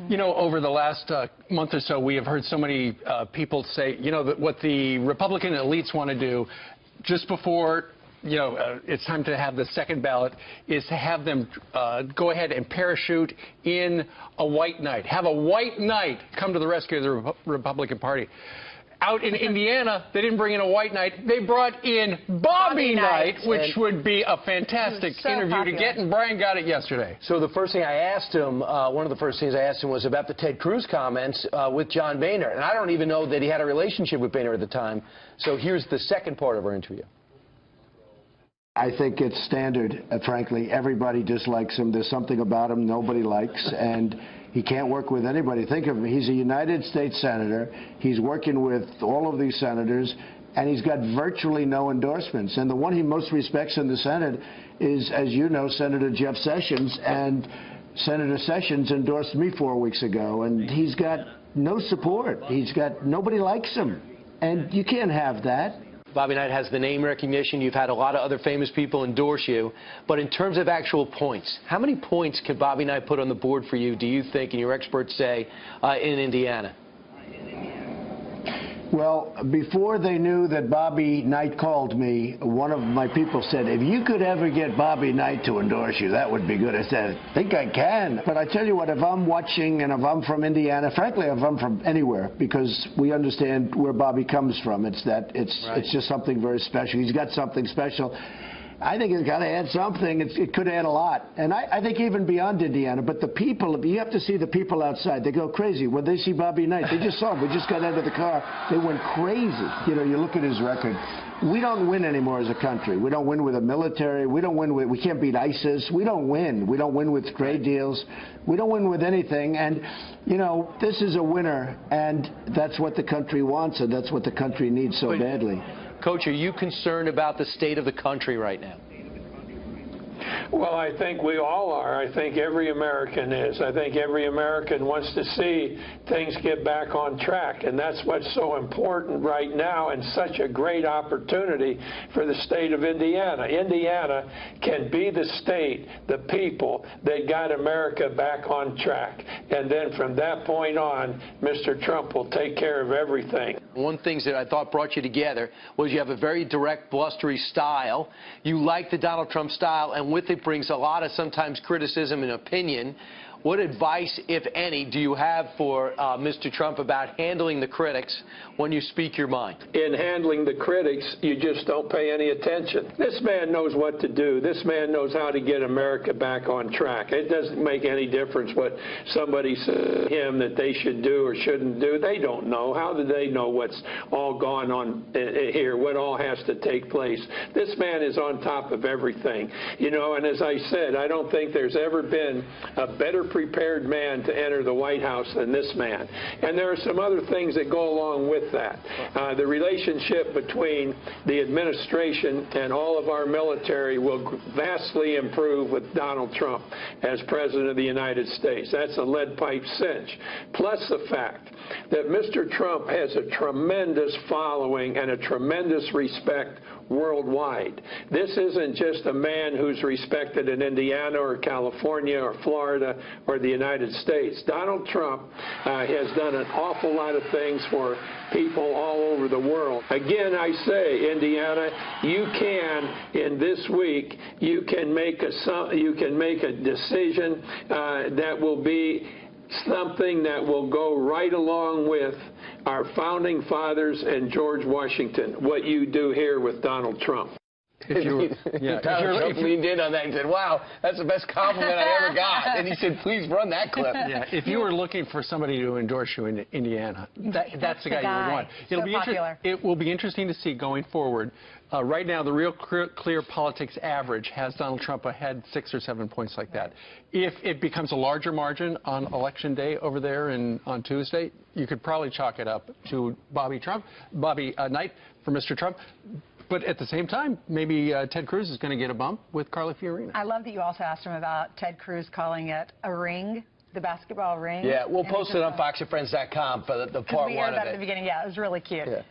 You know, over the last month or so, we have heard so many people say, you know, that what the Republican elites want to do just before, it's time to have the second ballot is to have them go ahead and parachute in a white knight. Have a white knight come to the rescue of the Republican Party. Out in Indiana, they didn't bring in a white knight. They brought in Bobby Knight, which would be a fantastic interview to get, and Brian got it yesterday. So the first thing I asked him, one of the first things I asked him was about the Ted Cruz comments with John Boehner. And I don't even know that he had a relationship with Boehner at the time. So here's the second part of our interview. I think it's standard, frankly. Everybody dislikes him. There's something about him nobody likes, and he can't work with anybody. Think of him. He's a United States Senator. He's working with all of these senators, and he's got virtually no endorsements. And the one he most respects in the Senate is, as you know, Senator Jeff Sessions, and Senator Sessions endorsed me 4 weeks ago, and he's got no support. Nobody likes him, and you can't have that. Bobby Knight has the name recognition. You've had a lot of other famous people endorse you. But in terms of actual points, how many points could Bobby Knight put on the board for you, do you think, and your experts say, in Indiana? Well, before they knew that Bobby Knight called me, one of my people said, if you could ever get Bobby Knight to endorse you, that would be good. I said, I think I can. But I tell you what, if I'm watching and if I'm from Indiana, frankly, if I'm from anywhere, because we understand where Bobby comes from, it's just something very special. He's got something special. I think it's got to add something. It could add a lot. And I think even beyond Indiana. But the people, you have to see the people outside. They go crazy. When they see Bobby Knight, they just saw him. We just got out of the car. They went crazy. You look at his record. We don't win anymore as a country. We don't win with the military. We don't win with, we can't beat ISIS. We don't win. We don't win with trade deals. We don't win with anything. And, this is a winner. And that's what the country wants, and that's what the country needs so badly. Coach, are you concerned about the state of the country right now? Well, I think we all are. I think every American is. I think every American wants to see things get back on track, and that's what's so important right now and such a great opportunity for the state of Indiana. Indiana can be the state, the people that got America back on track. And then from that point on, Mr. Trump will take care of everything. One of the things that I thought brought you together was you have a very direct, blustery style. You like the Donald Trump style, and with it brings a lot of sometimes criticism and opinion. What advice, if any, do you have for Mr. Trump about handling the critics when you speak your mind? In handling the critics, you just don't pay any attention. This man knows what to do. This man knows how to get America back on track. It doesn't make any difference what somebody says to him that they should do or shouldn't do. They don't know. How do they know what's all gone on here, what all has to take place? This man is on top of everything. And as I said, I don't think there's ever been a better prepared man to enter the White House than this man. And there are some other things that go along with that. The relationship between the administration and all of our military will vastly improve with Donald Trump as President of the United States. That's a lead pipe cinch. Plus the fact that Mr. Trump has a tremendous following and a tremendous respect worldwide. This isn't just a man who's respected in Indiana or California or Florida or the United States. Donald Trump has done an awful lot of things for people all over the world. Again, I say, Indiana, you can, in this week, you can make a decision that will be something that will go right along with our founding fathers and George Washington, what you do here with Donald Trump. Donald Trump leaned in on that and said, wow, that's the best compliment I ever got. And he said, please run that clip. Yeah, if you were looking for somebody to endorse you in Indiana, that's the guy you would want. It will be interesting to see going forward. Right now, the Real Clear Politics average has Donald Trump ahead 6 or 7 points like that. If it becomes a larger margin on Election Day over there on Tuesday, you could probably chalk it up to Bobby Knight for Mr. Trump. But at the same time, maybe Ted Cruz is going to get a bump with Carly Fiorina. I love that you also asked him about Ted Cruz calling it a ring, the basketball ring. Yeah, we'll post it on foxandfriends.com for the part one of it. We heard that at the beginning. Yeah, it was really cute. Yeah.